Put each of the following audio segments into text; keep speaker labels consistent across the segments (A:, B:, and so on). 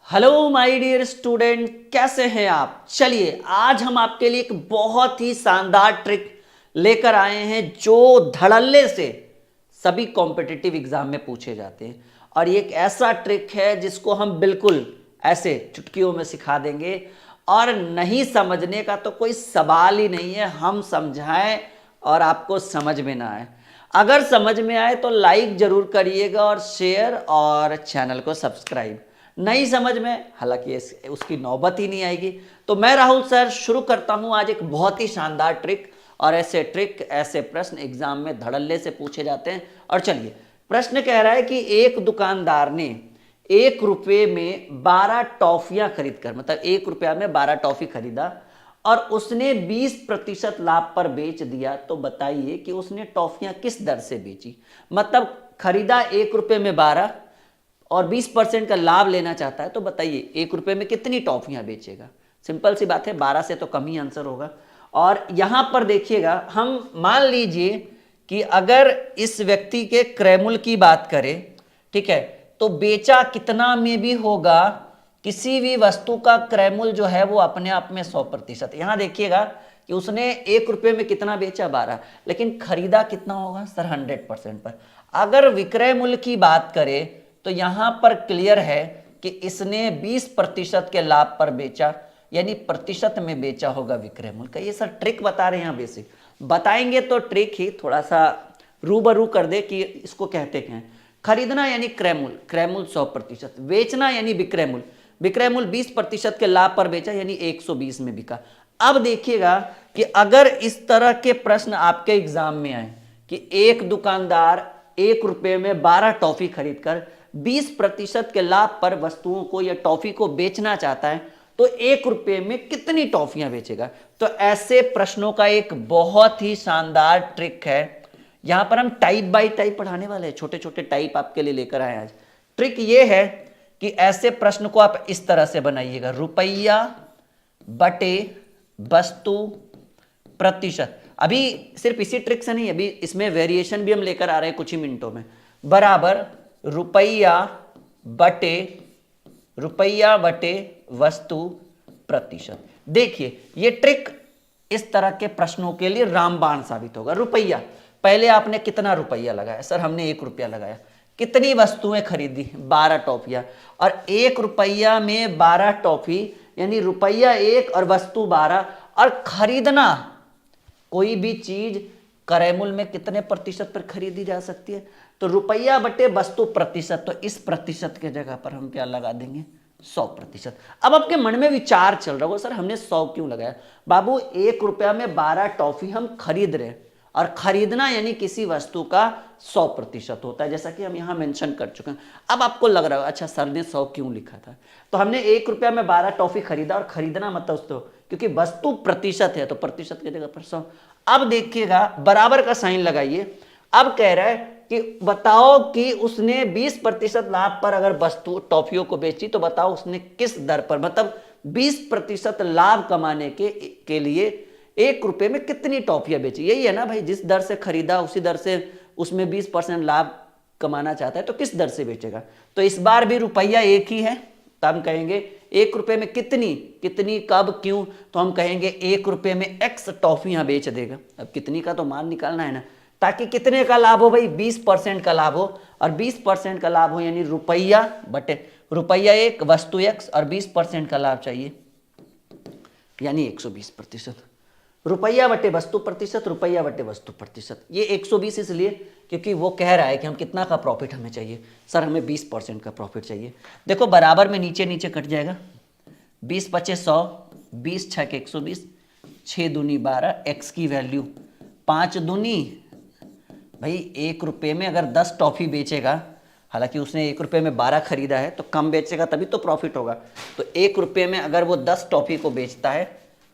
A: Hello my dear student, कैसे हैं आप। चलिए आज हम आपके लिए एक बहुत ही शानदार ट्रिक लेकर आए हैं जो धड़ल्ले से सभी कॉम्पिटिटिव एग्जाम में पूछे जाते हैं। और ये एक ऐसा ट्रिक है जिसको हम बिल्कुल ऐसे चुटकियों में सिखा देंगे और नहीं समझने का तो कोई सवाल ही नहीं है। हम समझाएं और आपको समझ में ना आए। अगर समझ में आए तो लाइक जरूर करिएगा और शेयर और चैनल को सब्सक्राइब। नहीं समझ में, हालांकि उसकी नौबत ही नहीं आएगी। तो मैं राहुल सर शुरू करता हूं आज एक बहुत ही शानदार ट्रिक। और ऐसे ट्रिक ऐसे प्रश्न एग्जाम में धड़ल्ले से पूछे जाते हैं। और चलिए, प्रश्न कह रहा है कि एक दुकानदार ने 1 रुपये में 12 टॉफियां खरीद कर, मतलब 1 रुपया में 12 टॉफी खरीदा और उसने 20% लाभ पर बेच दिया। तो बताइए कि उसने टॉफियां किस दर से बेची। मतलब खरीदा 1 रुपये में 12 और 20% का लाभ लेना चाहता है। तो बताइए 1 रुपये में कितनी टॉफियां बेचेगा। सिंपल सी बात है, 12 से तो कम ही आंसर होगा। और यहां पर देखिएगा, हम मान लीजिए कि अगर इस व्यक्ति के क्रय की बात करें, ठीक है, तो बेचा कितना में भी होगा। किसी भी वस्तु का क्रय मूल्य जो है वो अपने आप में 100%। यहां देखिएगा कि उसने 1 रुपये में कितना बेचा, 12, लेकिन खरीदा कितना होगा सर, 100% पर। अगर विक्रय मूल्य की बात करें तो यहां पर क्लियर है कि इसने 20% के लाभ पर बेचा, यानी प्रतिशत में बेचा होगा विक्रय मूल्य का। ये सर ट्रिक बता रहे हैं, यहाँ बेसिक बताएंगे तो ट्रिक ही थोड़ा सा रूबरू कर दे कि इसको कहते क्या है। खरीदना यानी क्रय मूल्य 100%, बेचना यानी विक्रय मूल्य 20% के लाभ पर बेचा, यानी 120 में बिका। अब देखिएगा कि अगर इस तरह के प्रश्न आपके एग्जाम में आए कि एक दुकानदार 1 रुपये में 12 टॉफी खरीदकर 20% के लाभ पर वस्तुओं को या टॉफी को बेचना चाहता है, तो 1 रुपये में कितनी टॉफियां बेचेगा। तो ऐसे प्रश्नों का एक बहुत ही शानदार ट्रिक है। यहां पर हम टाइप बाय टाइप पढ़ाने वाले हैं, छोटे छोटे टाइप आपके लिए लेकर आए आज। ट्रिक यह है कि ऐसे प्रश्न को आप इस तरह से बनाइएगा, रुपया बटे वस्तु प्रतिशत। अभी सिर्फ इसी ट्रिक से नहीं, अभी इसमें वेरिएशन भी हम लेकर आ रहे हैं कुछ ही मिनटों में। बराबर रुपया बटे वस्तु प्रतिशत। देखिए ये ट्रिक इस तरह के प्रश्नों के लिए रामबाण साबित होगा। रुपया, पहले आपने कितना रुपया लगाया सर, हमने 1 रुपया लगाया। कितनी वस्तुएं खरीदी, 12 टॉफियां। और 1 रुपया में 12 टॉफी यानी रुपया 1 और वस्तु 12। और खरीदना, कोई भी चीज क्रय मूल्य में कितने प्रतिशत पर खरीदी जा सकती है, तो रुपया बटे वस्तु प्रतिशत। तो इस प्रतिशत के जगह पर हम क्या लगा देंगे, 100%। अब आपके मन में विचार चल रहा होगा, सर हमने 100 क्यों लगाया। बाबू 1 रुपया में 12 टॉफी हम खरीद रहे हैं, और खरीदना यानी किसी वस्तु का 100% होता है, जैसा कि हम यहां मेंशन कर चुके हैं। अब आपको लग रहा है अच्छा सर ने 100 क्यों लिखा था। तो हमने 1 रुपया में 12 टॉफी खरीदा, और खरीदना मतलब उसको, क्योंकि वस्तु प्रतिशत है तो प्रतिशत की जगह पर 100। अब देखिएगा बराबर का साइन लगाइए। अब कह रहा है कि बताओ कि उसने 20% लाभ पर अगर वस्तु टॉफियों को बेची, तो बताओ उसने किस दर पर, मतलब 20% लाभ कमाने के लिए 1 रुपये में कितनी टॉफियां बेची। यही है ना भाई, जिस दर से खरीदा उसी दर से उसमें 20% लाभ कमाना चाहता है, तो किस दर से बेचेगा। तो इस बार भी रुपया एक ही है, तो हम कहेंगे 1 रुपये में कितनी कब क्यों, तो हम कहेंगे 1 रुपये में x टॉफियां बेच देगा। अब कितनी का तो मान निकालना है ना, ताकि कितने का लाभ हो भाई, 20% का लाभ हो। और 20% का लाभ हो यानी रुपया बटे रुपया 1 वस्तु x, और 20% का लाभ चाहिए यानी 120%। रुपया बटे वस्तु प्रतिशत, रुपया बटे वस्तु प्रतिशत। ये 120 इसलिए क्योंकि वो कह रहा है कि हम कितना का प्रॉफिट हमें चाहिए, सर हमें 20% का प्रॉफिट चाहिए। देखो बराबर में नीचे नीचे कट जाएगा, 20 पचे 100, 20 छक 120, 6 दूनी 12, x की वैल्यू 5 दूनी भाई 1 रुपये में अगर 10 टॉफी बेचेगा, हालांकि उसने 1 रुपये में 12 खरीदा है तो कम बेचेगा तभी तो प्रॉफिट होगा। तो 1 रुपये में अगर वो 10 टॉफी को बेचता है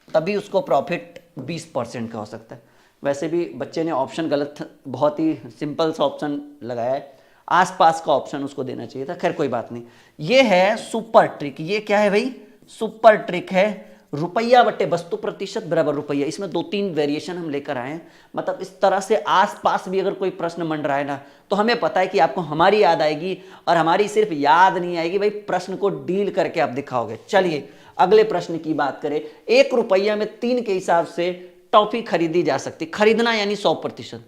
A: तभी उसको प्रॉफिट 20% का हो सकता है। वैसे भी बच्चे ने ऑप्शन गलत, बहुत ही सिंपल सा ऑप्शन लगाया है, आसपास का ऑप्शन उसको देना चाहिए था। खैर कोई बात नहीं, ये है सुपर ट्रिक। ये क्या है भाई, सुपर ट्रिक है। रुपया बटे वस्तु प्रतिशत बराबर रुपया। इसमें 2-3 वेरिएशन हम लेकर आए हैं। मतलब इस तरह से आसपास भी अगर कोई प्रश्न बन रहा है ना, तो हमें पता है कि आपको हमारी याद आएगी, और हमारी सिर्फ याद नहीं आएगी भाई, प्रश्न को डील करके आप दिखाओगे। चलिए अगले प्रश्न की बात करें। 1 रुपया में 3 के हिसाब से टॉफी खरीदी जा सकती। खरीदना यानी 100%।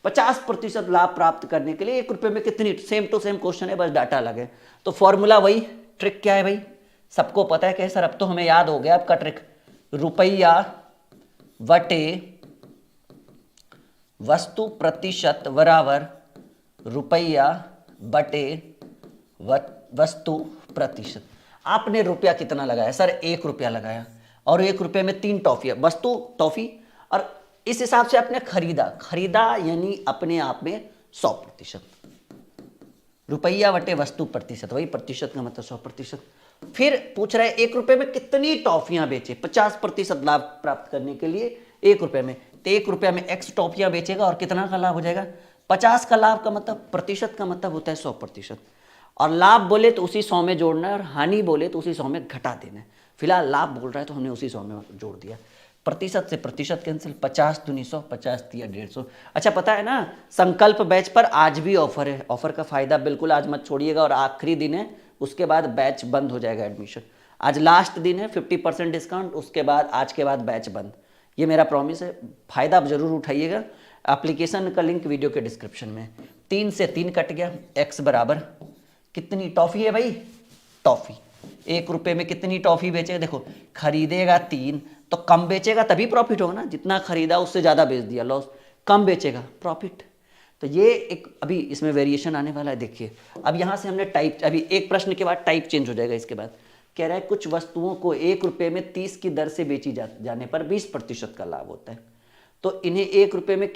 A: 50% लाभ प्राप्त करने के लिए 1 रुपये में कितनी, सेम टू सेम क्वेश्चन है, बस डाटा लगे। तो फॉर्मूला वही, ट्रिक क्या है भाई, सबको पता है कैसे सर, अब तो हमें याद हो गया आपका ट्रिक। रुपया बटे वस्तु प्रतिशत बराबर रुपया बटे वस्तु प्रतिशत। आपने रुपया कितना लगाया सर, 1 रुपया लगाया, और 1 रुपये में 3 टॉफियां, वस्तु टॉफी, और इस हिसाब से आपने खरीदा यानी अपने आप में 100%। रुपया बटे वस्तु प्रतिशत, वही प्रतिशत का मतलब 100%। फिर पूछ रहा है 1 रुपये में कितनी टॉफियां बेचे। 50% लाभ प्राप्त करने के लिए 1 रुपये में, तो 1 रुपया में x टॉफियां बेचेगा, और कितना का लाभ हो जाएगा, 50 का लाभ का मतलब, प्रतिशत का मतलब होता है 100%। और लाभ बोले तो उसी 100 में जोड़ना है, और हानि बोले तो उसी 100 में घटा देना है। फिलहाल लाभ बोल रहा है तो हमने उसी 100 में जोड़ दिया। प्रतिशत से प्रतिशत कैंसिल, 50 दूनी 100, 50 दिया 150। अच्छा पता है ना, संकल्प बैच पर आज भी ऑफर है। ऑफर का फायदा बिल्कुल आज मत छोड़िएगा, और आखिरी दिन है, उसके बाद बैच बंद हो जाएगा एडमिशन। आज लास्ट दिन है, 50% डिस्काउंट, उसके बाद आज के बाद बैच बंद। ये मेरा प्रॉमिस है, फायदा आप जरूर उठाइएगा। एप्लीकेशन का लिंक वीडियो के डिस्क्रिप्शन में। 3 से 3 कट गया, x बराबर कितनी टॉफी है भाई, टॉफी। 1 रुपये में कितनी टॉफी बेचेगा, देखो खरीदेगा 3 तो कम बेचेगा तभी प्रॉफिट होगा ना, जितना खरीदा उससे ज़्यादा बेच दिया लॉस, कम बेचेगा प्रॉफिट। तो ये एक अभी इसमें वेरिएशन आने वाला है, देखिए। अब यहाँ से हमने टाइप, अभी एक प्रश्न के बाद टाइप चेंज हो जाएगा। इसके बाद कह रहा है कुछ वस्तुओं को 1 रुपये में 30 की दर से बेची जाने पर 20% का लाभ होता है। तो इन्हें 1 रुपये में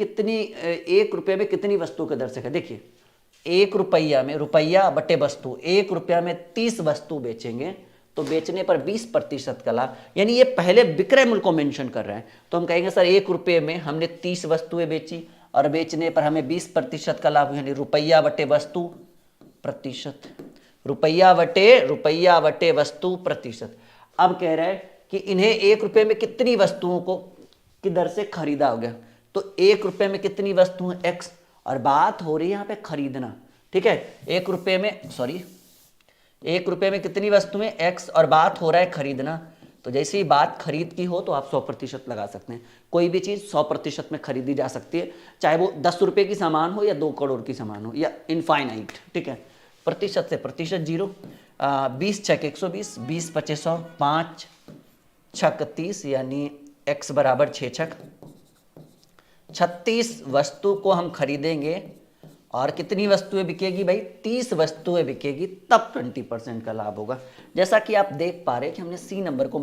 A: कितनी वस्तु की दर से, देखिए 1 रुपया में, रुपया बटे वस्तु, 1 रुपया में 30 वस्तु बेचेंगे तो बेचने पर 20% का लाभ, यानी ये पहले विक्रय मूल्य को मेंशन कर रहे हैं। तो हम कहेंगे सर 1 रुपये में हमने 30 वस्तुएं बेची और बेचने पर हमें 20% का लाभ, यानी रुपया बटे वस्तु प्रतिशत, रुपया बटे वस्तु प्रतिशत। अब कह रहा है कि इन्हें 1 रुपये में कितनी वस्तुओं को की दर से खरीदा हो गया। तो 1 रुपये में कितनी वस्तुएं, x, और बात हो रही है यहाँ पे खरीदना, ठीक है। 1 रुपये में कितनी वस्तुएं, x, और बात हो रहा है खरीदना। तो जैसे ही बात खरीद की हो तो आप 100% लगा सकते हैं। कोई भी चीज़ 100% में खरीदी जा सकती है, चाहे वो 10 रुपये की सामान हो या 2 करोड़ की सामान हो या इनफाइनाइट, ठीक है। प्रतिशत से प्रतिशत 0, 20 छक 120, 20 पचे 100, 5 छक 30, यानी x बराबर 6 छक 36 वस्तु को हम खरीदेंगे, और कितनी वस्तुएं बिकेगी भाई, 30 वस्तुएं बिकेगी, तब 20% का लाभ होगा। जैसा कि आप देख पा रहे हैं कि हमने सी नंबर को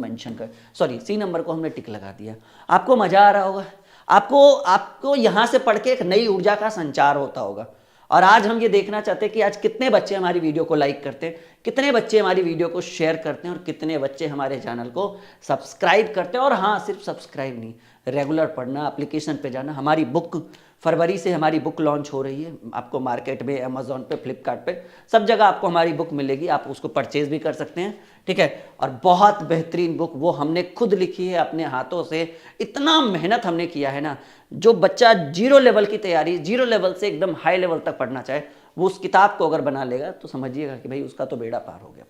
A: सी नंबर को हमने टिक लगा दिया। आपको मजा आ रहा होगा, आपको यहां से पढ़ के एक नई ऊर्जा का संचार होता होगा। और आज हम ये देखना चाहते हैं कि आज कितने बच्चे हमारी वीडियो को लाइक करते हैं, कितने बच्चे हमारी वीडियो को शेयर करते हैं, और कितने बच्चे हमारे चैनल को सब्सक्राइब करते हैं। और हाँ, सिर्फ सब्सक्राइब नहीं, रेगुलर पढ़ना, एप्लीकेशन पे जाना। हमारी बुक, फरवरी से हमारी बुक लॉन्च हो रही है। आपको मार्केट में, अमेजोन पे, फ्लिपकार्ट पे, सब जगह आपको हमारी बुक मिलेगी। आप उसको परचेज भी कर सकते हैं, ठीक है। और बहुत बेहतरीन बुक, वो हमने खुद लिखी है अपने हाथों से। इतना मेहनत हमने किया है ना, जो बच्चा 0 लेवल की तैयारी, 0 लेवल से एकदम हाई लेवल तक पढ़ना चाहे, वो उस किताब को अगर बना लेगा तो समझिएगा कि भाई उसका तो बेड़ा पार हो गया।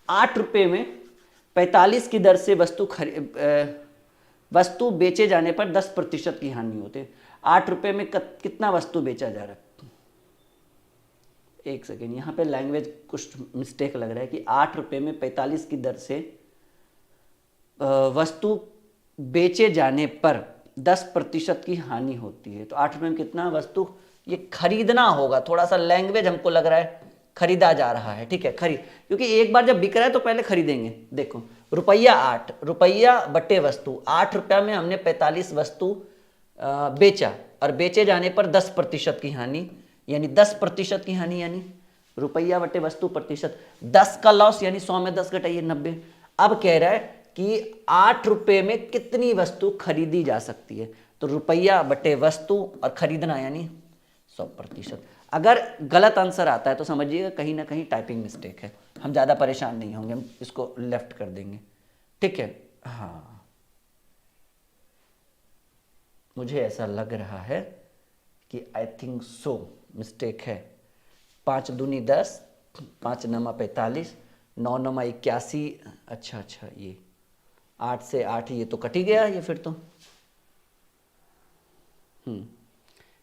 A: 8 रुपये में 45 की दर से वस्तु बेचे जाने पर 10% की हानि होती है। 8 रुपये में कितना वस्तु बेचा जा रहा है, एक सेकेंड, यहाँ पे लैंग्वेज कुछ मिस्टेक लग रहा है कि 8 रुपये में 45 की दर से वस्तु बेचे जाने पर 10% की हानि होती है। तो 8 रुपये में कितना वस्तु, ये खरीदना होगा। थोड़ा सा लैंग्वेज हमको लग रहा है खरीदा जा रहा है, ठीक है, क्योंकि एक बार जब बिक रहा है तो पहले खरीदेंगे। देखो रुपया 8, रुपया बटे वस्तु, 8 रुपया में हमने 45 वस्तु बेचा, और बेचे जाने पर 10% की हानि, यानी 10% की हानि, यानी रुपया बटे वस्तु प्रतिशत, 10 का लॉस, यानी 100 में 10 घटाइए 90। अब कह रहा है कि 8 रुपये में कितनी वस्तु खरीदी जा सकती है। तो रुपया बटे वस्तु और खरीदना यानी 100%। अगर गलत आंसर आता है तो समझिएगा कहीं ना कहीं टाइपिंग मिस्टेक है। हम ज़्यादा परेशान नहीं होंगे, हम इसको लेफ्ट कर देंगे, ठीक है। हाँ, मुझे ऐसा लग रहा है कि आई थिंक सो मिस्टेक है। 5 दूनी 10, 5 नमा 45, 9 नमा 81। अच्छा, ये 8 से 8 ये तो कट ही गया ये फिर तो।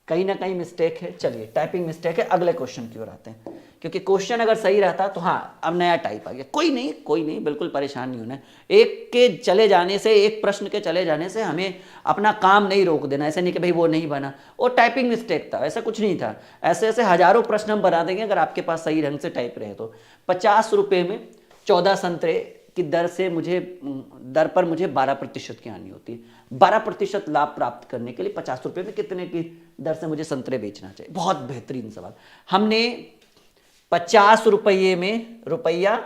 A: कहीं ना कहीं मिस्टेक है। चलिए, टाइपिंग मिस्टेक है। अगले क्वेश्चन की ओर आते हैं, क्योंकि क्वेश्चन अगर सही रहता तो हाँ, अब नया टाइप आ गया। कोई नहीं, बिल्कुल परेशान नहीं होना। एक के चले जाने से, एक प्रश्न के चले जाने से हमें अपना काम नहीं रोक देना। ऐसे नहीं कि भाई वो नहीं बना, वो टाइपिंग मिस्टेक था, ऐसा कुछ नहीं था। ऐसे ऐसे हजारों प्रश्न हम बना देंगे अगर आपके पास सही ढंग से टाइप रहे तो। 50 रुपये में 14 संतरे की दर पर मुझे 12% की हानि होती है। 12% लाभ प्राप्त करने के लिए 50 रुपये में कितने की दर से मुझे संतरे बेचना चाहिए? बहुत बेहतरीन सवाल। हमने 50 रुपये में रुपया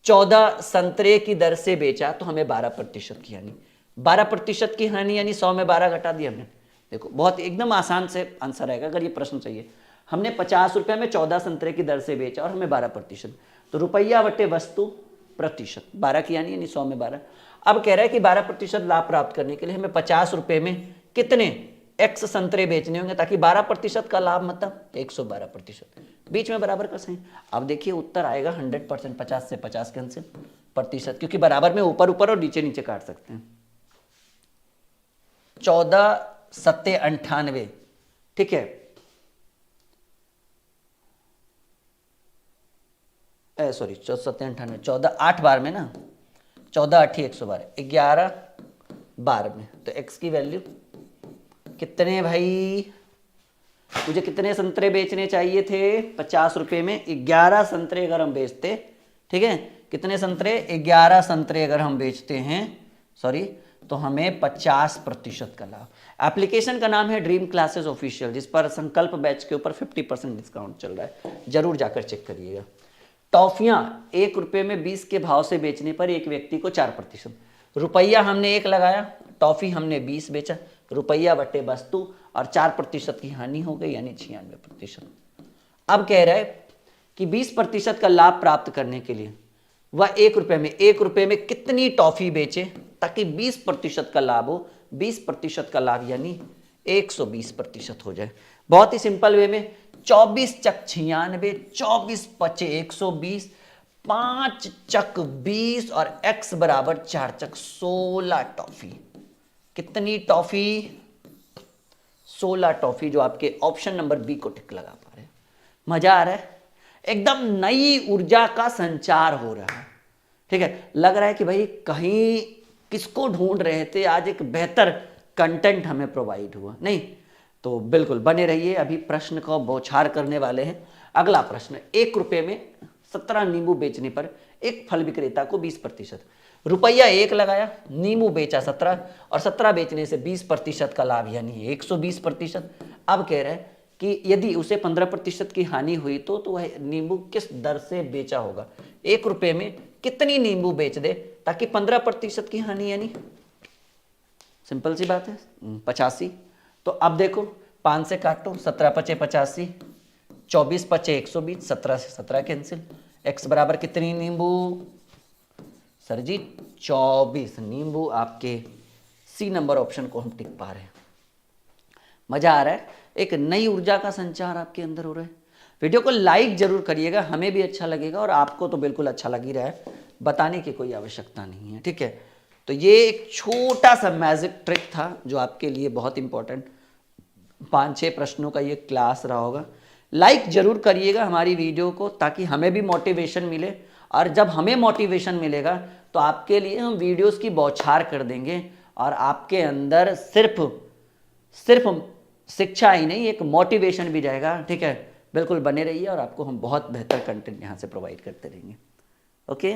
A: 14 संतरे की दर से बेचा तो हमें 12% की हानि। 12% की हानि यानी 100 में 12 घटा दिया हमने। देखो, बहुत एकदम आसान से आंसर आएगा अगर ये प्रश्न चाहिए। हमने 50 रुपये में 14 संतरे की दर से बेचा और हमें 12%, तो रुपया बटे वस्तु प्रतिशत, 12 की यानी 100 में 12। अब कह रहा है कि 12% लाभ प्राप्त करने के लिए हमें 50 रुपये में कितने x संतरे बेचने होंगे ताकि 12% का लाभ मतलब 112%, बीच में बराबर कर सकें। अब देखिए उत्तर आएगा 100%। 50 से 50 कैंसिल, प्रतिशत क्योंकि बराबर में ऊपर ऊपर और नीचे नीचे काट सकते हैं। 14 सत्ते 98, ठीक है। सॉरी, 14 सत्ते 98, 14 8 बार में ना, 14 8 112, 11 बार में, तो x की वैल्यू कितने भाई? मुझे कितने संतरे बेचने चाहिए थे? 50 रुपये में 11 संतरे अगर हम बेचते, ठीक है, कितने संतरे? 11 संतरे अगर हम बेचते हैं, सॉरी, तो हमें 50% का लाभ। एप्लीकेशन का नाम है ड्रीम क्लासेस ऑफिशियल, जिस पर संकल्प बैच के ऊपर 50% डिस्काउंट चल रहा है, जरूर जाकर चेक करिएगा। टॉफियां 1 रुपये में 20 के भाव से बेचने पर एक व्यक्ति को 4%। रुपया हमने 1 लगाया, टॉफी हमने 20 बेचा, रुपया बटे वस्तु और 4% की हानि हो गई यानी 96%। अब कह रहा है कि 20% का लाभ प्राप्त करने के लिए वह 1 रुपये में कितनी टॉफी बेचे ताकि 20% का लाभ हो। 20% का लाभ यानी 120% हो जाए। बहुत ही सिंपल वे में 24 चक 96, 24 पचे 120, 5 चक 20 और x बराबर 4 चक 16 टॉफी। कितनी टॉफी? 16 टॉफी, जो आपके ऑप्शन नंबर बी को टिक लगा पा रहे हैं। मजा आ रहा है? एकदम नई ऊर्जा का संचार हो रहा है, ठीक है। लग रहा है कि भाई कहीं किसको ढूंढ रहे थे, आज एक बेहतर कंटेंट हमें प्रोवाइड हुआ। नहीं तो बिल्कुल बने रहिए, अभी प्रश्न को बौछार करने वाले हैं। अगला प्रश्न, 1 रुपये में 17 नींबू बेचने पर एक फल विक्रेता को 20%, रुपया 1 लगाया, नींबू बेचा 17 और 17 बेचने से 20% का लाभ यानी 120%। अब कह रहा है कि यदि उसे 15% की हानि हुई तो वह नींबू किस दर से बेचा होगा? 1 रुपये में कितनी नींबू बेच दे ताकि 15% की हानि यानी, सिंपल सी बात है, 85। तो अब देखो 5 से काटो, 17 पचे 85, 24 पचे 120, 17 से 17 कैंसिल, x बराबर कितनी नींबू? सर जी 24 नींबू। आपके सी नंबर ऑप्शन को हम टिक पा रहे हैं। मजा आ रहा है? एक नई ऊर्जा का संचार आपके अंदर हो रहा है। वीडियो को लाइक जरूर करिएगा, हमें भी अच्छा लगेगा और आपको तो बिल्कुल अच्छा लग ही रहा है, बताने की कोई आवश्यकता नहीं है, ठीक है। तो ये एक छोटा सा मैजिक ट्रिक था जो आपके लिए बहुत इंपॉर्टेंट 5-6 प्रश्नों का ये क्लास रहा होगा। लाइक जरूर करिएगा हमारी वीडियो को ताकि हमें भी मोटिवेशन मिले, और जब हमें मोटिवेशन मिलेगा तो आपके लिए हम वीडियोस की बौछार कर देंगे और आपके अंदर सिर्फ शिक्षा ही नहीं, एक मोटिवेशन भी जाएगा, ठीक है। बिल्कुल बने रहिए और आपको हम बहुत बेहतर कंटेंट यहाँ से प्रोवाइड करते रहेंगे। ओके।